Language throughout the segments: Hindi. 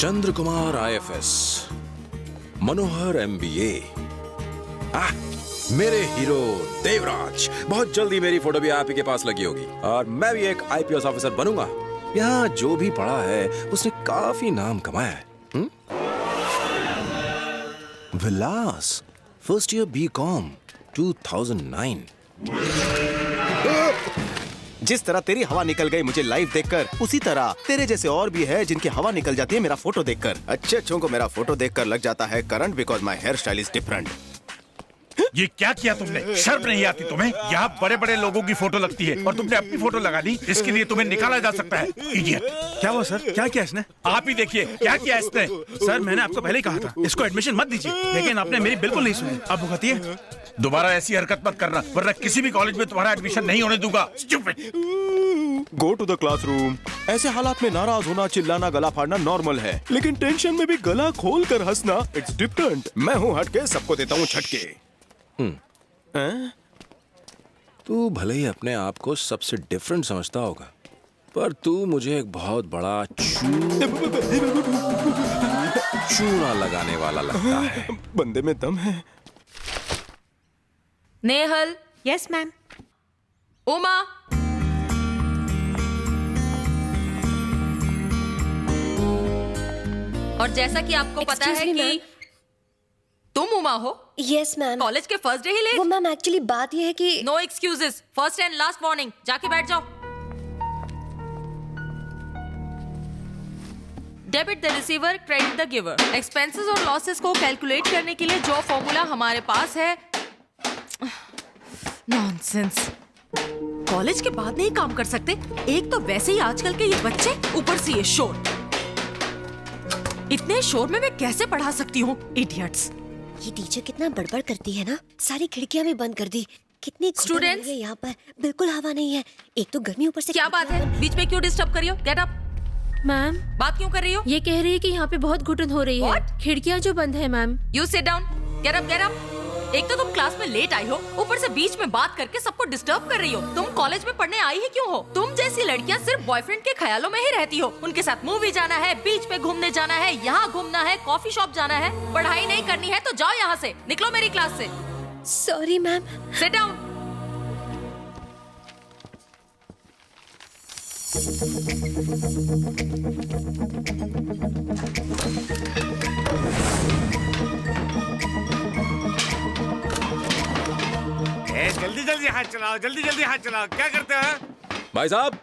चंद्र कुमार IFS, मनोहर MBA, मेरे हीरो देवराज। बहुत जल्दी मेरी फोटो भी आप ही के पास लगी होगी और मैं भी एक IPS ऑफिसर बनूंगा। यहाँ जो भी पढ़ा है उसने काफी नाम कमाया है। विलास, फर्स्ट ईयर BCom 2009। जिस तरह तेरी हवा निकल गई मुझे लाइव देखकर, उसी तरह तेरे जैसे और भी है जिनकी हवा निकल जाती है मेरा फोटो देखकर। अच्छे को मेरा फोटो देखकर लग जाता है current because my hair style is different. ये क्या किया तुमने? शर्म नहीं आती तुम्हें? यहाँ बड़े बड़े लोगों की फोटो लगती है और तुमने अपनी फोटो लगा दी। इसके लिए तुम्हें निकाला जा सकता है। इडियट। क्या हुआ सर? क्या किया इसने? आप ही देखिए क्या किया इसने। सर मैंने आपको पहले ही कहा था इसको एडमिशन मत दीजिए, लेकिन आपने मेरी बिल्कुल नहीं सुनी। अब भुगतिए। है दोबारा ऐसी हरकत मत करना, वरना किसी भी कॉलेज में तुम्हारा एडमिशन नहीं होने दूंगा। Stupid. Go to the classroom. ऐसे हालात में नाराज होना, चिल्लाना, गला फाड़ना नॉर्मल है, लेकिन टेंशन में भी गला खोल कर हंसना इट्स डिफरेंट। मैं हूँ हटके, सबको देता हूँ छटके। तू भले ही अपने आप को सबसे डिफरेंट समझता होगा, पर तू मुझे एक बहुत बड़ा चूना लगाने वाला लगता है। बंदे में दम है। नेहल। Yes ma'am. उमा। और जैसा कि आपको पता है कि तुम उमा हो। Yes ma'am. कॉलेज के फर्स्ट डे ही लेट। वो मैम एक्चुअली बात ये है कि no excuses, first and last warning. जाके बैठ जाओ। Debit the receiver, credit the giver. Expenses और लॉसेस को कैलकुलेट करने के लिए जो फॉर्मूला हमारे पास है। नॉनसेंस। कॉलेज के बाद नहीं काम कर सकते। एक तो वैसे ही आजकल के ये बच्चे, ऊपर से ये शोर। इतने शोर में मैं कैसे पढ़ा सकती हूँ? इडियट्स। ये टीचर कितना बड़बड़ करती है ना। सारी खिड़कियां भी बंद कर दी। कितनी स्टूडेंट्स यहाँ पर बिल्कुल हवा नहीं है। एक तो गर्मी, ऊपर से क्या बात है? बीच में क्यों डिस्टर्ब कर रही हो? Get up. मैम बात क्यों कर रही हो? ये कह रही है कि यहाँ पे बहुत घुटन हो रही है। खिड़कियाँ जो बंद है ma'am. You sit down. Get up, get up. एक तो तुम क्लास में लेट आई हो, ऊपर से बीच में बात करके सबको डिस्टर्ब कर रही हो। तुम कॉलेज में पढ़ने आई ही क्यों हो? तुम जैसी लड़कियां सिर्फ बॉयफ्रेंड के ख्यालों में ही रहती हो। उनके साथ मूवी जाना है, बीच पे घूमने जाना है, यहाँ घूमना है, कॉफी शॉप जाना है। पढ़ाई नहीं करनी है तो जाओ यहाँ से, निकलो मेरी क्लास से। Sorry ma'am. Sit down. जल्दी जल्दी हाथ चलाओ, जल्दी जल्दी हाथ चलाओ। क्या करते हो? भाई साहब,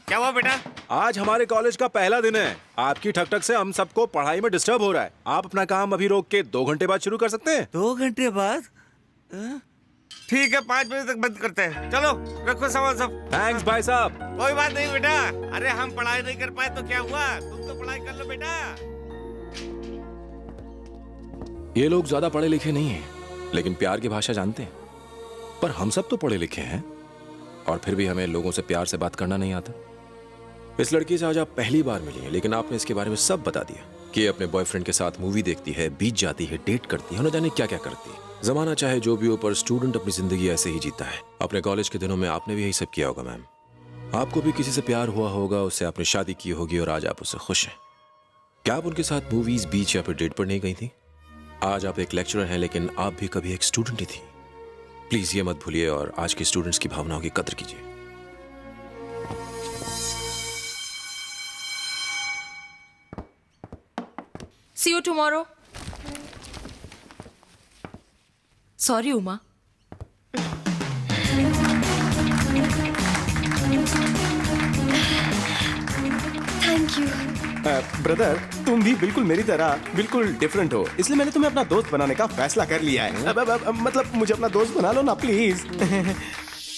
क्या हुआ बेटा? आज हमारे कॉलेज का पहला दिन है। आपकी ठक-ठक से हम सबको पढ़ाई में डिस्टर्ब हो रहा है। आप अपना काम अभी रोक के 2 घंटे बाद शुरू कर सकते हैं। 2 घंटे बाद? ठीक है, 5 बजे तक बंद करते हैं। चलो रखो सामान सब। थैंक्स भाई साहब। कोई बात नहीं बेटा। अरे हम पढ़ाई नहीं कर पाए तो क्या हुआ? तुम तो पढ़ाई कर लो बेटा। ये लोग ज्यादा पढ़े लिखे नहीं हैं, लेकिन प्यार की भाषा जानते हैं। पर हम सब तो पढ़े लिखे हैं और फिर भी हमें लोगों से प्यार से बात करना नहीं आता। इस लड़की से आज आप पहली बार मिली हैं, लेकिन आपने इसके बारे में सब बता दिया कि ये अपने बॉयफ्रेंड के साथ मूवी देखती है, बीच जाती है, डेट करती है, न जाने क्या क्या करती है। जमाना चाहे जो भी हो, पर स्टूडेंट अपनी जिंदगी ऐसे ही जीता है। अपने कॉलेज के दिनों में आपने भी यही सब किया होगा मैम। आपको भी किसी से प्यार हुआ होगा, उससे आपने शादी की होगी और आज आप उससे खुश हैं। क्या आप उनके साथ मूवीज, बीच या फिर डेट पर नहीं गई थी? आज आप एक लेक्चरर हैं, लेकिन आप भी कभी एक स्टूडेंट ही थी। प्लीज ये मत भूलिए और आज के स्टूडेंट्स की भावनाओं की कदर कीजिए। See you tomorrow. Sorry, Uma. Thank you. Brother, तुम भी बिल्कुल मेरी तरह बिल्कुल डिफरेंट हो, इसलिए मैंने तुम्हें अपना दोस्त बनाने का फैसला कर लिया है। मतलब मुझे अपना दोस्त बना लो ना प्लीज।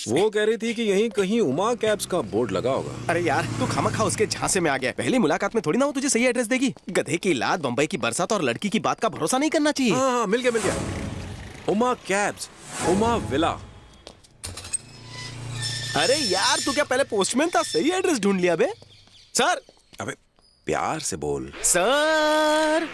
वो कह रही थी कि यहीं कहीं उमा कैब्स का बोर्ड लगा होगा। अरे यार, तू खामखा उसके झांसे में आ गया। पहली मुलाकात में थोड़ी ना वो तुझे सही एड्रेस देगी। गधे की लात, बम्बई की बरसात और लड़की की बात का भरोसा नहीं करना चाहिए। हाँ, मिल गया मिल गया। Uma cabs, Uma villa. अरे यार, तू क्या पहले पोस्टमैन था? सही एड्रेस ढूंढ लिया बे। सर। अबे प्यार से बोल। सर,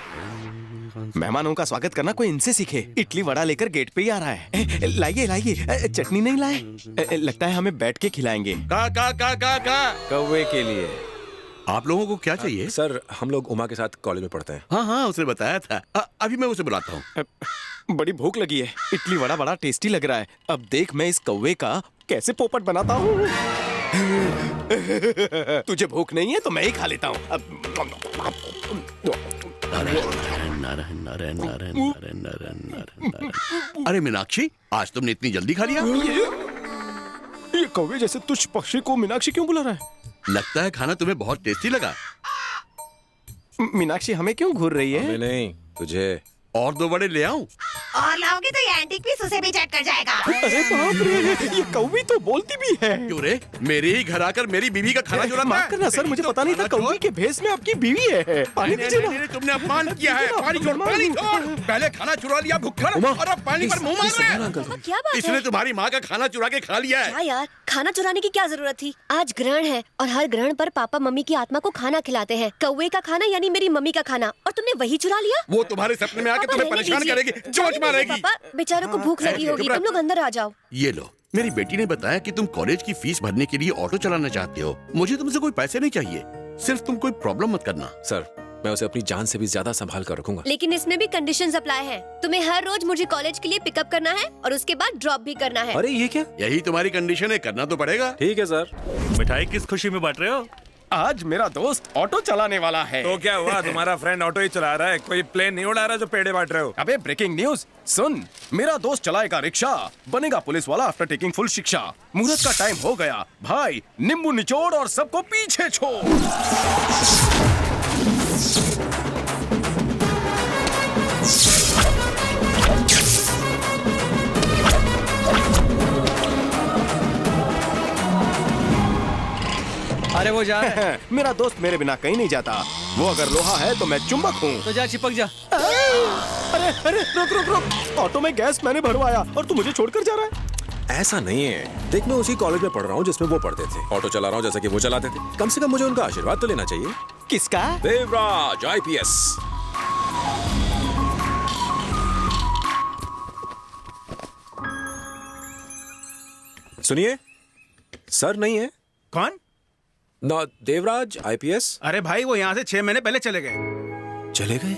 मेहमानों का स्वागत करना कोई इनसे सीखे। इडली वड़ा लेकर गेट पे ही आ रहा है। लाइए लाइए। चटनी नहीं लाए? लगता है हमें बैठ के खिलाएंगे। का कौवे के लिए। आप लोगों को क्या चाहिए? सर हम लोग उमा के साथ कॉलेज में पढ़ते हैं। हाँ हाँ, उसने बताया था। अभी मैं उसे बुलाता हूँ। बड़ी भूख लगी है, इडली वड़ा बड़ा टेस्टी लग रहा है। अब देख मैं इस कौवे का कैसे पोपट बनाता हूँ। तुझे भूख नहीं है तो मैं ही खा लेता हूँ। नारायण नारायण नारायण नारायण नारायण नारायण नारायण। अरे मीनाक्षी, आज तुमने इतनी जल्दी खा लिया? ये कौवे जैसे तुच्छ पक्षी को मीनाक्षी क्यों बुला रहा है? लगता है खाना तुम्हें बहुत टेस्टी लगा। मीनाक्षी हमें क्यों घूर रही है? हमें नहीं, तुझे। और 2 वड़े ले आऊं? और लाओगे तो ये एंटीक पीस उसे भी चट कर जाएगा। अरे बाप रे, ये कौवी तो बोलती भी है। क्यों रे, मेरे ही घर आकर मेरी बीवी का खाना चुराता माफ है? करना सर, मुझे पता नहीं था कौवी के भेष में आपकी बीवी है। पानी नहीं, दीजिए नहीं, ना। नहीं, तुमने अपमान किया है। पानी छोड़, पानी छोड़। पहले खाना चुरा लिया भुक्खड़, और अब पानी पर मुंह मार रहा है। पापा क्या बात इसने है? तुम्हारी माँ का खाना चुरा के खा लिया क्या है। यार, खाना चुराने की क्या जरूरत थी? आज ग्रहण है और हर ग्रहण पर पापा मम्मी की आत्मा को खाना खिलाते हैं। कौवे का खाना यानी मेरी मम्मी का खाना, और तुमने वही चुरा लिया? वो तुम्हारे सपने में आके पापा, तुम्हें रहने परेशान दीजिए। करेगी, चोंच रहने मारेगी। दीजिए पापा, बेचारों को भूख लगी होगी। तुम लोग अंदर आ जाओ। ये लो, मेरी बेटी ने बताया कि तुम कॉलेज की फीस भरने के लिए ऑटो चलाना चाहते हो। मुझे तुमसे कोई पैसे नहीं चाहिए, सिर्फ तुम कोई प्रॉब्लम मत करना। सर मैं उसे अपनी जान से भी ज्यादा संभाल कर रखूंगा। लेकिन इसमें भी कंडीशंस अप्लाई हैं। तुम्हें हर रोज मुझे कॉलेज के लिए पिकअप करना है और उसके बाद ड्रॉप भी करना है। अरे ये क्या? यही तुम्हारी कंडीशन है, करना तो पड़ेगा। ठीक है सर। मिठाई किस खुशी में बांट रहे हो? आज मेरा दोस्त ऑटो चलाने वाला है। तो क्या हुआ, तुम्हारा फ्रेंड ऑटो ही चला रहा है, कोई प्लेन नहीं उड़ा रहा जो पेड़े बांट रहे हो? अबे ब्रेकिंग न्यूज सुन, मेरा दोस्त चलाएगा रिक्शा, बनेगा पुलिस वाला आफ्टर टेकिंग फुल शिक्षा। मुहूर्त का टाइम हो गया भाई, नींबू निचोड़ और सबको पीछे छोड़। अरे वो जा रहा है। मेरा दोस्त मेरे बिना कहीं नहीं जाता। वो अगर लोहा है तो मैं चुंबक हूँ। तो जा, चिपक जा। अरे अरे रुक रुक रुक, ऑटो में गैस मैंने भरवाया और तू मुझे छोड़कर जा रहा है। ऐसा नहीं है, देख मैं उसी कॉलेज में पढ़ रहा हूँ जिसमें वो पढ़ते थे। ऑटो चला रहा हूँ जैसे कि वो चलाते थे। कम से कम मुझे उनका आशीर्वाद तो लेना चाहिए। किसका? देवराज IPS। सुनिए, सर नहीं है। कौन? ना, देवराज IPS। अरे भाई, वो यहाँ से 6 महीने पहले चले गए। चले गए?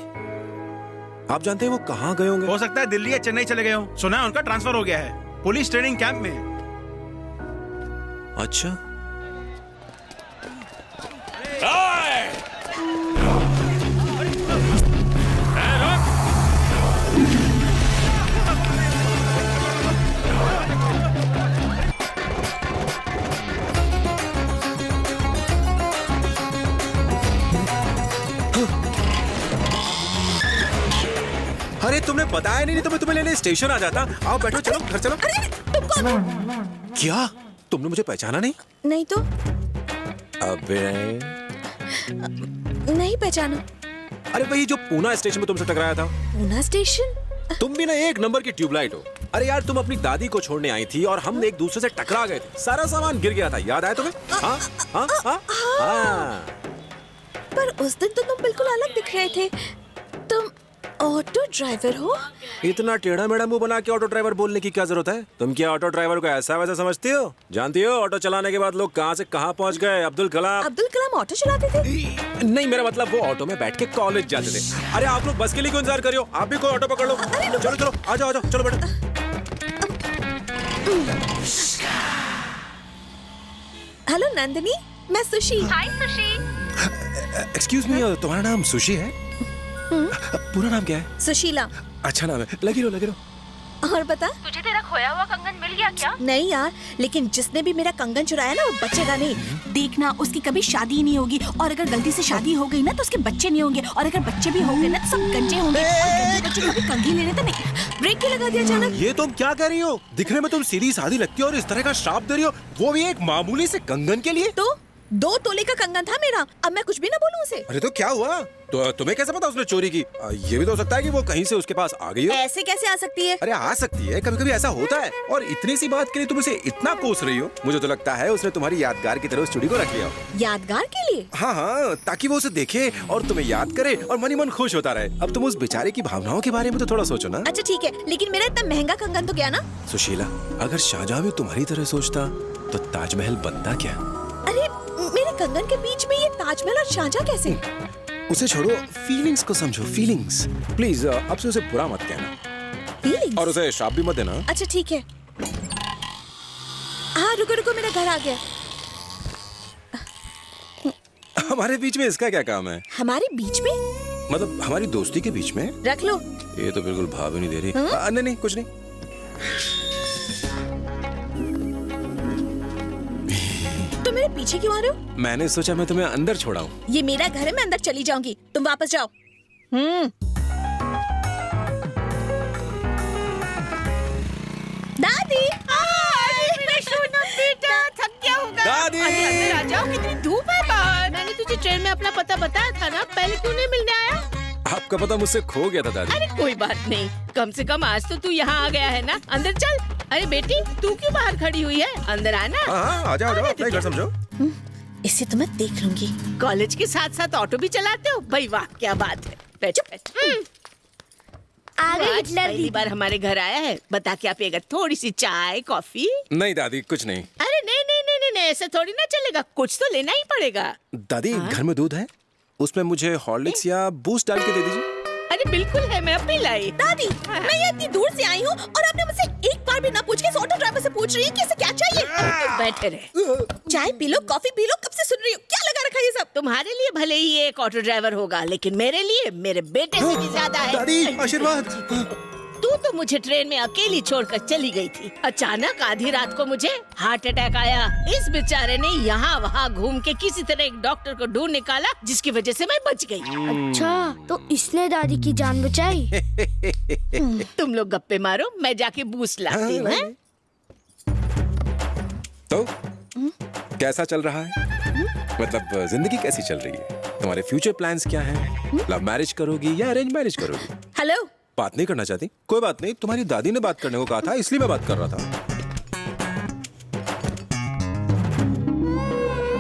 आप जानते हैं वो कहाँ गए होंगे? हो सकता है दिल्ली या चेन्नई चले गए हो। सुना है उनका ट्रांसफर हो गया है पुलिस ट्रेनिंग कैंप में। अच्छा। अरे तुमने बताया नहीं तो मैं तुम्हें लेने स्टेशन आ जाता। आओ बैठो, चलो घर चलो। अरे तुम कौन? क्या तुमने मुझे पहचाना नहीं? नहीं तो अबे नहीं पहचाना। अरे वही जो पूना स्टेशन में तुमसे टकराया था। पूना स्टेशन? तुम भी ना एक नंबर की ट्यूबलाइट हो। अरे यार तुम अपनी दादी को छोड़ने आई थी और हम एक दूसरे से टकरा गए थे। सारा सामान गिर गया था, याद आया तुम्हें? हाँ हाँ हाँ हाँ। पर उस दिन तो तुम बिल्कुल अलग दिख रहे थे। तुम ऑटो ड्राइवर हो? इतना टेढ़ा मेढ़ा मुंह बना के ऑटो ड्राइवर बोलने की क्या जरूरत है? तुम क्या ऑटो ड्राइवर को ऐसा वैसा समझती हो? जानती हो ऑटो चलाने के बाद लोग कहाँ से कहाँ पहुँच गए? अब्दुल कलाम। अब्दुल कलाम ऑटो चलाते थे? नहीं, मेरा मतलब वो ऑटो में बैठ के कॉलेज जाते थे। अरे आप लोग बस के लिए क्यों इंतजार कर रहे हो? आप भी कोई ऑटो पकड़ लो। चलो चलो आ जाओ, चलो बैठो। हेलो नंदिनी, मैं सुशी। हाय सुशी। एक्सक्यूज मी, तुम्हारा नाम सुशी है? पूरा नाम क्या है? सुशीला। अच्छा नाम है। लगी रहो। और बता, तुझे तेरा खोया हुआ कंगन मिल गया क्या? नहीं यार, लेकिन जिसने भी मेरा कंगन चुराया ना वो बचेगा नहीं। देखना, उसकी कभी शादी ही नहीं होगी, और अगर गलती से शादी हो गई ना तो उसके बच्चे नहीं होंगे, और अगर बच्चे भी होंगे ना तो सब गंजे होंगे। और गंजे बच्चे कभी कंघी लेने तो नहीं। ब्रेक क्यों लगा दिया अचानक? ये तुम क्या कर रही हो? दिखने में तुम सीधी सादी लगती हो और इस तरह का श्राप दे रही हो, वो भी एक मामूली से कंगन के लिए। तो 2 तोले का कंगन था मेरा, अब मैं कुछ भी ना बोलूं उसे। अरे तो क्या हुआ? तो तुम्हें कैसे पता उसने चोरी की? ये भी तो हो सकता है कि वो कहीं से उसके पास आ गई हो। ऐसे कैसे आ सकती है? अरे आ सकती है, कभी कभी ऐसा होता है। और इतनी सी बात के लिए तुम उसे इतना कोस रही हो। मुझे तो लगता है उसने तुम्हारी यादगार की तरह उस चूड़ी को रख लिया हो। यादगार के लिए? हाँ, ताकि वो उसे देखे और तुम्हें याद करे और मन ही मन खुश होता रहे। अब तुम उस बेचारे की भावनाओं के बारे में तो थोड़ा सोचो ना। अच्छा ठीक है, लेकिन मेरा इतना महंगा कंगन तो गया ना। सुशीला, अगर शाहजहां भी तुम्हारी तरह सोचता तो ताजमहल बनता क्या? अरे मेरे कंगन के बीच में ये ताजमहल और शाहजहां कैसे? उसे छोड़ो, फीलिंग्स को समझो, फीलिंग्स। प्लीज अब से उसे बुरा मत कहना Feelings? और उसे श्राप भी मत देना। अच्छा ठीक है। हाँ रुको रुको, मेरा घर आ गया। हमारे बीच में इसका क्या काम है? हमारे बीच में? मतलब हमारी दोस्ती के बीच में? रख लो। ये तो बिल्कुल भाव ही नहीं दे रही। नहीं नहीं कुछ नहीं। तुम मेरे पीछे क्यों आ रहे हो? मैंने सोचा मैं तुम्हें अंदर छोड़ाऊं। ये मेरा घर है, मैं अंदर चली जाऊंगी, तुम वापस जाओ। दादी, बेटा थक गया होगा। दादी, अंदर आ जाओ, कितनी धूप है बाहर। मैंने तुझे ट्रेन में अपना पता बताया था ना, पहले क्यों नहीं मिलने आया? आपका पता मुझसे खो गया था दादी। अरे कोई बात नहीं, कम से कम आज तो तू यहाँ आ गया है ना। अंदर चल। अरे बेटी, तू क्यों बाहर खड़ी हुई है? अंदर आना। हाँ, आ जाओ अपना घर समझो। इसे तो मैं देख लूंगी। कॉलेज के साथ साथ ऑटो भी चलाते हो? भाई वाह, क्या बात है। बैठ बैठ। आ गई आज हिटलर पहली दीदी। बार हमारे घर आया है, बता क्या पिएगा? थोड़ी सी चाय कॉफी? नहीं दादी कुछ नहीं। अरे नहीं नहीं नहीं नहीं, नहीं ऐसे थोड़ी ना चलेगा, कुछ तो लेना ही पड़ेगा। दादी घर में दूध है, उसमें मुझे हॉर्लिक्स या बूस्ट डाल के दे दीजिए। अरे बिल्कुल है, मैं अभी लाई। दादी, मैं ये इतनी दूर से आई हूँ और आपने मुझसे एक बार भी ना पूछ के इस ऑटो ड्राइवर से पूछ रही है कि इसे क्या चाहिए। तो बैठे रहे। चाय P low, coffee P low, कब से सुन रही हो? क्या लगा रखा है ये सब? तुम्हारे लिए भले ही ये एक ऑटो ड्राइवर होगा, लेकिन मेरे लिए मेरे बेटे से भी ज्यादा है। दादी आशीर्वाद। तू तो मुझे ट्रेन में अकेली छोड़कर चली गई थी। अचानक आधी रात को मुझे हार्ट अटैक आया। इस बेचारे ने यहाँ वहाँ घूम के किसी तरह एक डॉक्टर को ढूंढ निकाला, जिसकी वजह से मैं बच गई। अच्छा, तो इसने दादी की जान बचाई। तुम लोग गप्पे मारो, मैं जाके बूस्ट लाती हूँ। हैं? तो कैसा चल रहा है? मतलब जिंदगी कैसी चल रही है? तुम्हारे फ्यूचर प्लान्स क्या हैं? लव मैरिज करोगी या अरेंज मैरिज करोगी? हेलो, बात नहीं करना चाहती? कोई बात नहीं, तुम्हारी दादी ने बात करने को कहा था, इसलिए मैं बात कर रहा था।